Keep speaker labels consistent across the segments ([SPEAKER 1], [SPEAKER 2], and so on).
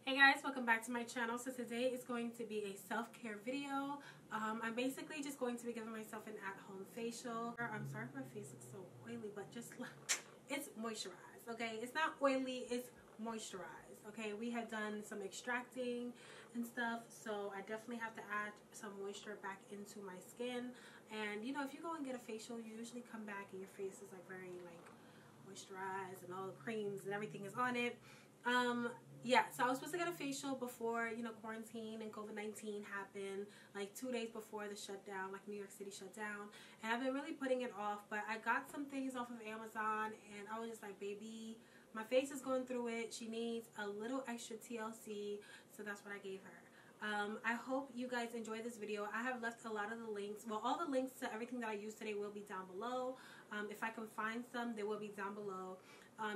[SPEAKER 1] Hey guys, welcome back to my channel. So today is going to be a self-care video. I'm basically just going to be giving myself an at-home facial. I'm sorry if my face looks so oily, but just it's moisturized, okay? It's not oily, it's moisturized, okay? We had done some extracting and stuff, so I definitely have to add some moisture back into my skin. And you know, if you go and get a facial, you usually come back and your face is like very moisturized and all the creams and everything is on it. Yeah, so I was supposed to get a facial before, you know, quarantine and COVID-19 happened, like 2 days before the shutdown, like New York City shut down. And I've been really putting it off, but I got some things off of Amazon and I was just like, baby, my face is going through it. She needs a little extra TLC, so that's what I gave her. I hope you guys enjoy this video. I have left a lot of the links. Well, all the links to everything that I used today will be down below. If I can find some, they will be down below.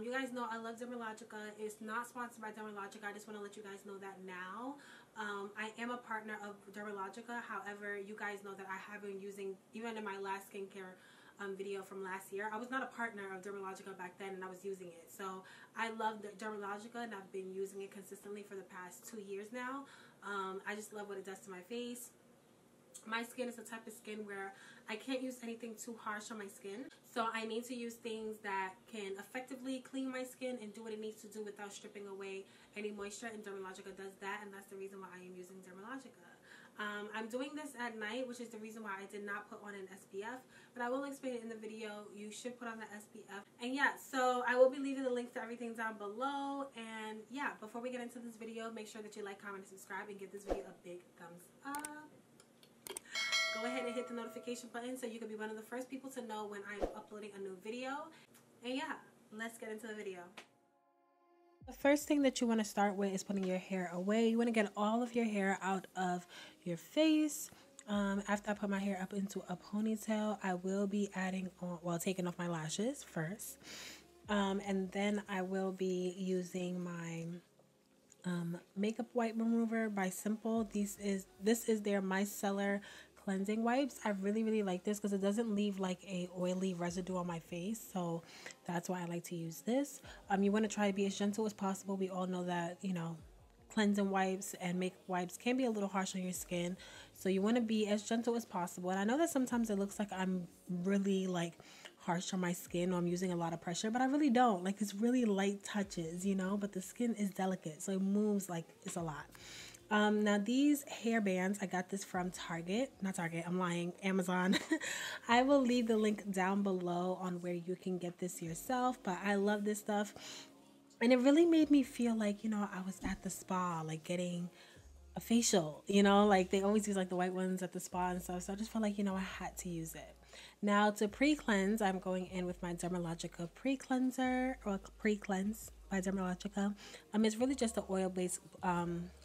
[SPEAKER 1] You guys know I love Dermalogica. It's not sponsored by Dermalogica. I just want to let you guys know that now. I am a partner of Dermalogica. However, you guys know that I have been using, even in my last skincare video from last year, I was not a partner of Dermalogica back then and I was using it. So I love Dermalogica and I've been using it consistently for the past 2 years now. I just love what it does to my face. My skin is the type of skin where I can't use anything too harsh on my skin. So I need to use things that can effectively clean my skin and do what it needs to do without stripping away any moisture, and Dermalogica does that, and that's the reason why I am using Dermalogica. I'm doing this at night, which is the reason why I did not put on an SPF, but I will explain it in the video. You should put on the SPF. And yeah, so I will be leaving the links to everything down below. And yeah, before we get into this video, make sure that you like, comment, and subscribe, and give this video a big thumbs up. Go ahead and hit the notification button so you can be one of the first people to know when I'm uploading a new video. And yeah, let's get into the video. The first thing that you want to start with is putting your hair away. You want to get all of your hair out of your face. After I put my hair up into a ponytail, I will be adding on, well, taking off my lashes first. And then I will be using my makeup wipe remover by Simple. This is their Micellar cleansing wipes. I really like this because it doesn't leave like a oily residue on my face, so that's why I like to use this. You want to try to be as gentle as possible. We all know that, you know, cleansing wipes and makeup wipes can be a little harsh on your skin, so you want to be as gentle as possible. And I know that sometimes it looks like I'm really like harsh on my skin or I'm using a lot of pressure, but I really don't. Like, it's really light touches, you know, but the skin is delicate, so it moves like it's a lot. Now these hair bands, I got this from not Target, I'm lying, Amazon. I will leave the link down below on where you can get this yourself, but I love this stuff. And it really made me feel like, you know, I was at the spa, like getting a facial, you know, like they always use like the white ones at the spa and stuff. So I just felt like, you know, I had to use it. Now to pre-cleanse, I'm going in with my Dermalogica pre-cleanser, or pre-cleanse by Dermalogica. It's really just an oil-based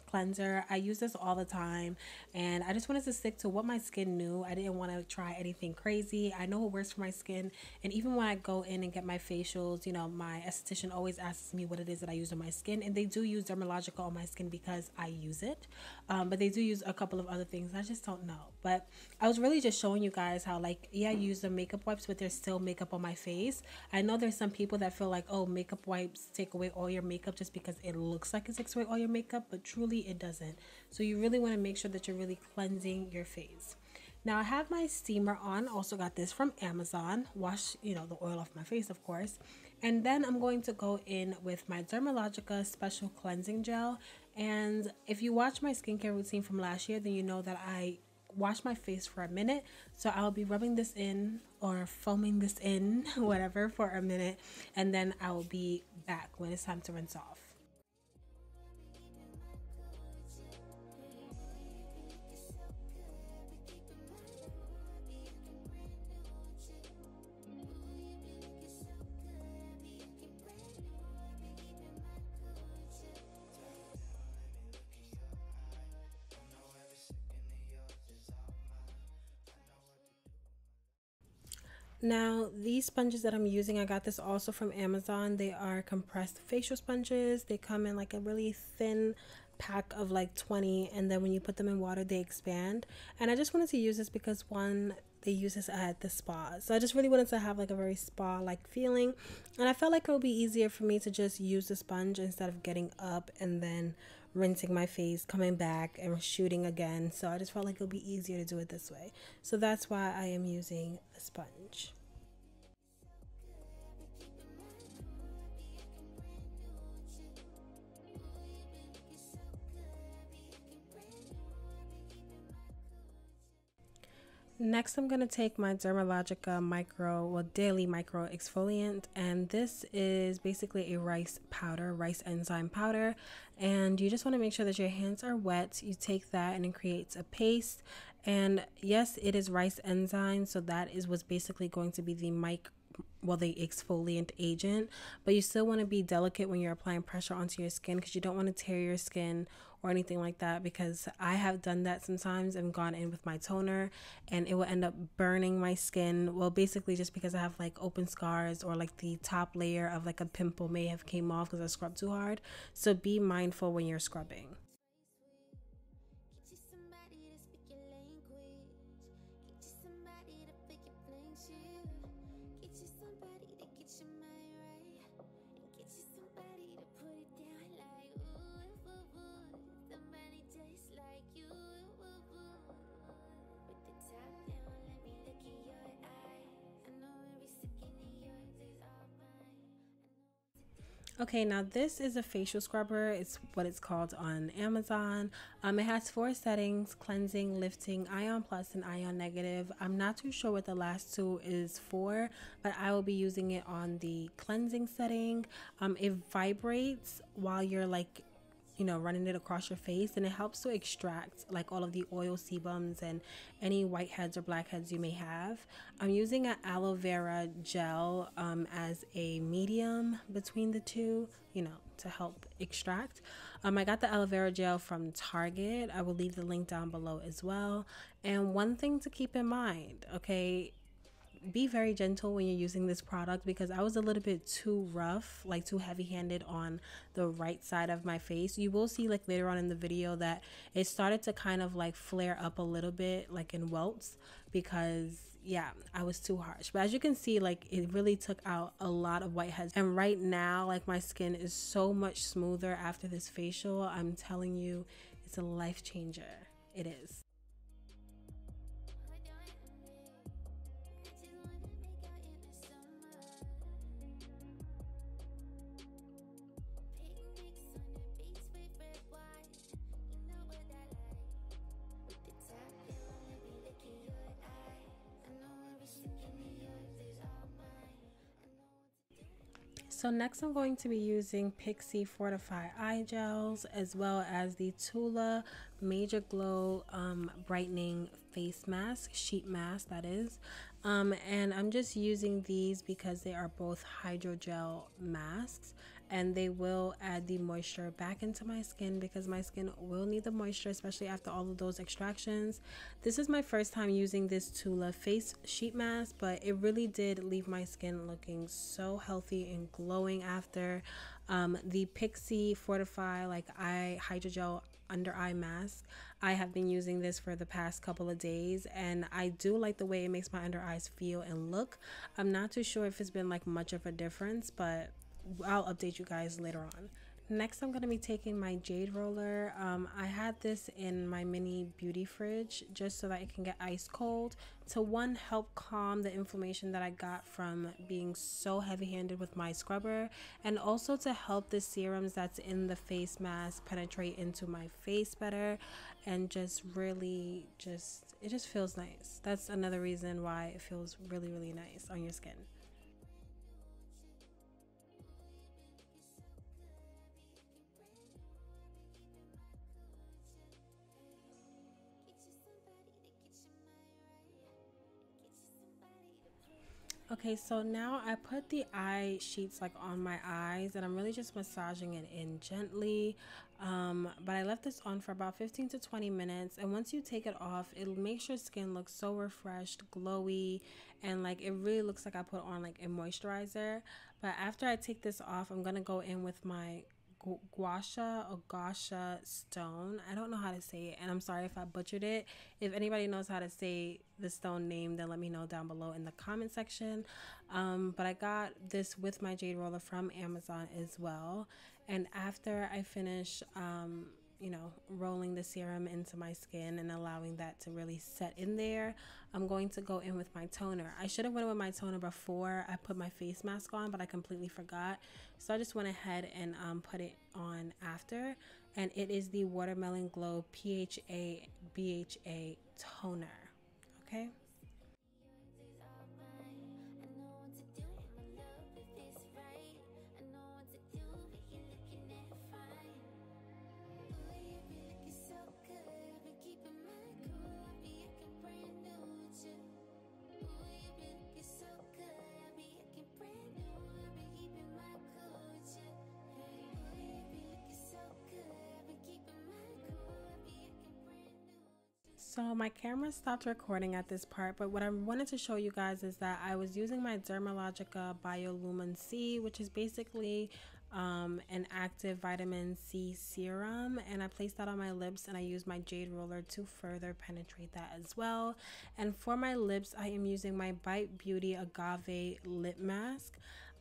[SPEAKER 1] cleanser. I use this all the time and I just wanted to stick to what my skin knew. I didn't want to try anything crazy. I know what works for my skin, and even when I go in and get my facials, you know, my esthetician always asks me what it is that I use on my skin, and they do use Dermalogica on my skin because I use it, but they do use a couple of other things. I just don't know. But I was really just showing you guys how, like, yeah, I use the makeup wipes, but there's still makeup on my face. I know there's some people that feel like, oh, makeup wipes take away all your makeup just because it looks like it takes away all your makeup, but truly it doesn't. So you really want to make sure that you're really cleansing your face. Now I have my steamer on. Also got this from Amazon. Wash, you know, the oil off my face, of course. And then I'm going to go in with my Dermalogica special cleansing gel. And if you watch my skincare routine from last year, then you know that I wash my face for a minute. So I'll be rubbing this in or foaming this in, whatever, for a minute, and then I will be back when it's time to rinse off. Now these sponges that I'm using, I got this also from Amazon. They are compressed facial sponges. They come in like a really thin pack of like 20, and then when you put them in water they expand. And I just wanted to use this because, one, they use this at the spa, so I just really wanted to have like a very spa like feeling, and I felt like it would be easier for me to just use the sponge instead of getting up and then rinsing my face, coming back and shooting again. So I just felt like it'll be easier to do it this way. So that's why I am using a sponge. Next, I'm going to take my Dermalogica Daily Micro Exfoliant, and this is basically a rice powder, rice enzyme powder, and you just want to make sure that your hands are wet. You take that and it creates a paste, and yes, it is rice enzyme, so that is what's basically going to be the the exfoliant agent, but you still want to be delicate when you're applying pressure onto your skin because you don't want to tear your skin or anything like that, because I have done that sometimes and gone in with my toner and it will end up burning my skin. Well, basically just because I have like open scars or like the top layer of like a pimple may have came off because I scrubbed too hard. So be mindful when you're scrubbing. Okay, now this is a facial scrubber. It's what it's called on Amazon. It has 4 settings: cleansing, lifting, ion plus, and ion negative. I'm not too sure what the last 2 is for, but I will be using it on the cleansing setting. It vibrates while you're like running it across your face, and it helps to extract like all of the oil sebums and any whiteheads or blackheads you may have. I'm using an aloe vera gel as a medium between the two, to help extract. I got the aloe vera gel from Target. I will leave the link down below as well. And one thing to keep in mind, okay, be very gentle when you're using this product, because I was a little bit too rough, like too heavy-handed on the right side of my face. You will see like later on in the video that it started to kind of like flare up a little bit, like in welts, because yeah, I was too harsh. But as you can see, like it really took out a lot of whiteheads, and right now like my skin is so much smoother after this facial. I'm telling you, it's a life changer. It is. So next I'm going to be using Pixi Fortify Eye Gels, as well as the Tula Major Glow Brightening Face Mask, Sheet Mask that is. And I'm just using these because they are both hydrogel masks, and they will add the moisture back into my skin, because my skin will need the moisture, especially after all of those extractions. This is my first time using this Tula face sheet mask, but it really did leave my skin looking so healthy and glowing after. The Pixi Fortify eye hydrogel under eye mask, I have been using this for the past couple of days, and I do like the way it makes my under eyes feel and look. I'm not too sure if it's been like much of a difference, but I'll update you guys later on. Next, I'm going to be taking my Jade Roller. I had this in my mini beauty fridge just so that it can get ice cold to, one, help calm the inflammation that I got from being so heavy-handed with my scrubber, and also to help the serums that's in the face mask penetrate into my face better, and just really it just feels nice. That's another reason why it feels really, really nice on your skin. Okay, so now I put the eye sheets like on my eyes, and I'm really just massaging it in gently. But I left this on for about 15 to 20 minutes, and once you take it off, it makes your skin look so refreshed, glowy, and like it really looks like I put on like a moisturizer. But after I take this off, I'm gonna go in with my Gosha stone. I don't know how to say it, and I'm sorry if I butchered it. If anybody knows how to say the stone name, then let me know down below in the comment section. But I got this with my Jade Roller from Amazon as well, and after I finish you know, rolling the serum into my skin and allowing that to really set in there, I'm going to go in with my toner. I should have went with my toner before I put my face mask on, but I completely forgot. So I just went ahead and put it on after. And it is the Watermelon Glow PHA BHA toner. Okay. So my camera stopped recording at this part, but what I wanted to show you guys is that I was using my Dermalogica Biolumin C, which is basically an active vitamin C serum, and I placed that on my lips, and I used my Jade Roller to further penetrate that as well. And for my lips, I am using my Bite Beauty Agave Lip Mask,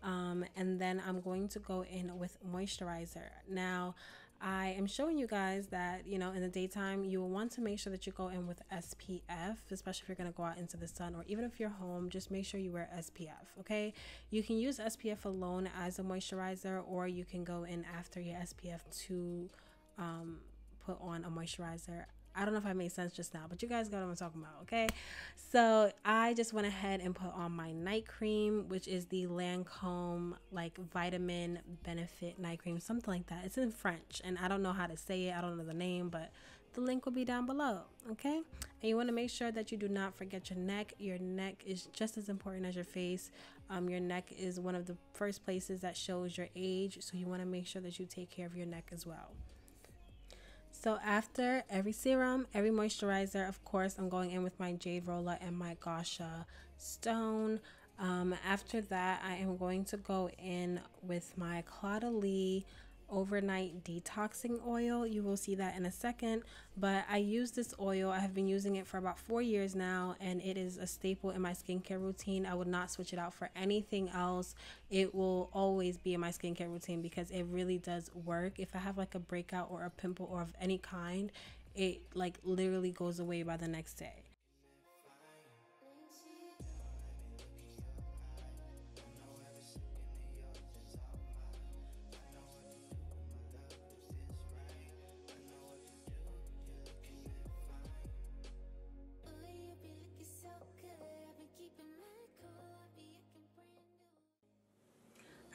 [SPEAKER 1] and then I'm going to go in with moisturizer. Now, I am showing you guys that, you know, in the daytime, you will want to make sure that you go in with SPF, especially if you're going to go out into the sun, or even if you're home, just make sure you wear SPF, okay? You can use SPF alone as a moisturizer, or you can go in after your SPF to put on a moisturizer. I don't know if I made sense just now, but you guys got what I'm talking about, okay? So I just went ahead and put on my night cream, which is the Lancome like vitamin benefit night cream, something like that. It's in French, and I don't know how to say it. I don't know the name, but the link will be down below, okay? And you want to make sure that you do not forget your neck. Your neck is just as important as your face. Your neck is one of the first places that shows your age, so you want to make sure that you take care of your neck as well. So after every serum, every moisturizer, of course, I'm going in with my Jade Roller and my Gosha Stone. After that, I am going to go in with my Caudalie Overnight Detoxing Oil. You will see that in a second, but I use this oil. I have been using it for about 4 years now, and it is a staple in my skincare routine. I would not switch it out for anything else. It will always be in my skincare routine because it really does work. If I have like a breakout or a pimple or of any kind, it like literally goes away by the next day.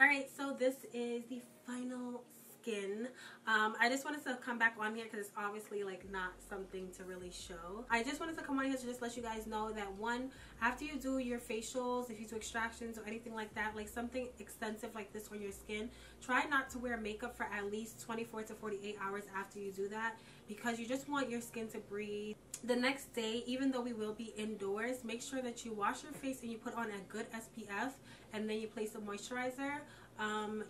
[SPEAKER 1] Alright, so this is the final skin. I just wanted to come back on here because it's obviously like not something to really show. I just wanted to come on here to just let you guys know that one, after you do your facials, if you do extractions or anything like that, like something extensive like this on your skin, try not to wear makeup for at least 24 to 48 hours after you do that, because you just want your skin to breathe. The next day, even though we will be indoors, make sure that you wash your face and you put on a good SPF, and then you place a moisturizer.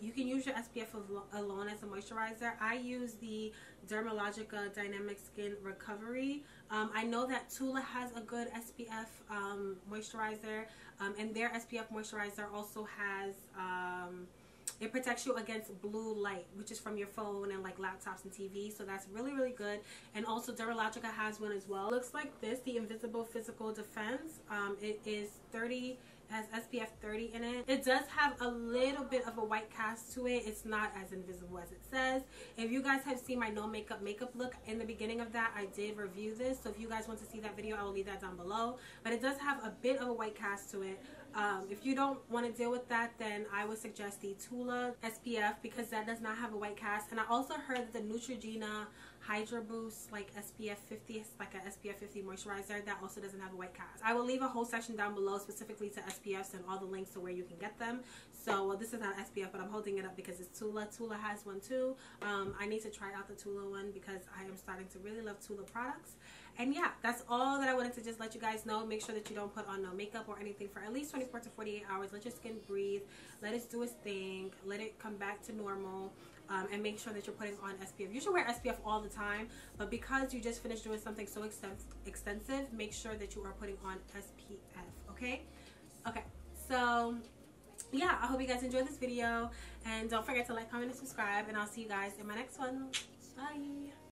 [SPEAKER 1] You can use your SPF alone as a moisturizer. I use the Dermalogica Dynamic Skin Recovery. I know that Tula has a good SPF moisturizer, and their SPF moisturizer also has it protects you against blue light, which is from your phone and like laptops and TV, so that's really, really good. And also Dermalogica has one as well. It looks like this, the Invisible Physical Defense. It is 30, has SPF 30 in it. It does have a little bit of a white cast to it. It's not as invisible as it says. If you guys have seen my no makeup look in the beginning of that, I did review this, so if you guys want to see that video, I will leave that down below. But it does have a bit of a white cast to it. If you don't want to deal with that, then I would suggest the Tula SPF, because that does not have a white cast. And I also heard that the Neutrogena Hydra Boost like SPF 50, it's like an SPF 50 moisturizer, that also doesn't have a white cast. I will leave a whole section down below specifically to SPFs and all the links to where you can get them. So, well, this is not SPF, but I'm holding it up because it's Tula. Tula has one too. I need to try out the Tula one because I am starting to really love Tula products. And yeah, that's all that I wanted to just let you guys know. Make sure that you don't put on no makeup or anything for at least 24 to 48 hours. Let your skin breathe. Let it do its thing. Let it come back to normal. And make sure that you're putting on SPF. You should wear SPF all the time, but because you just finished doing something so extensive, make sure that you are putting on SPF, okay? Okay, so yeah, I hope you guys enjoyed this video, and don't forget to like, comment, and subscribe, and I'll see you guys in my next one. Bye.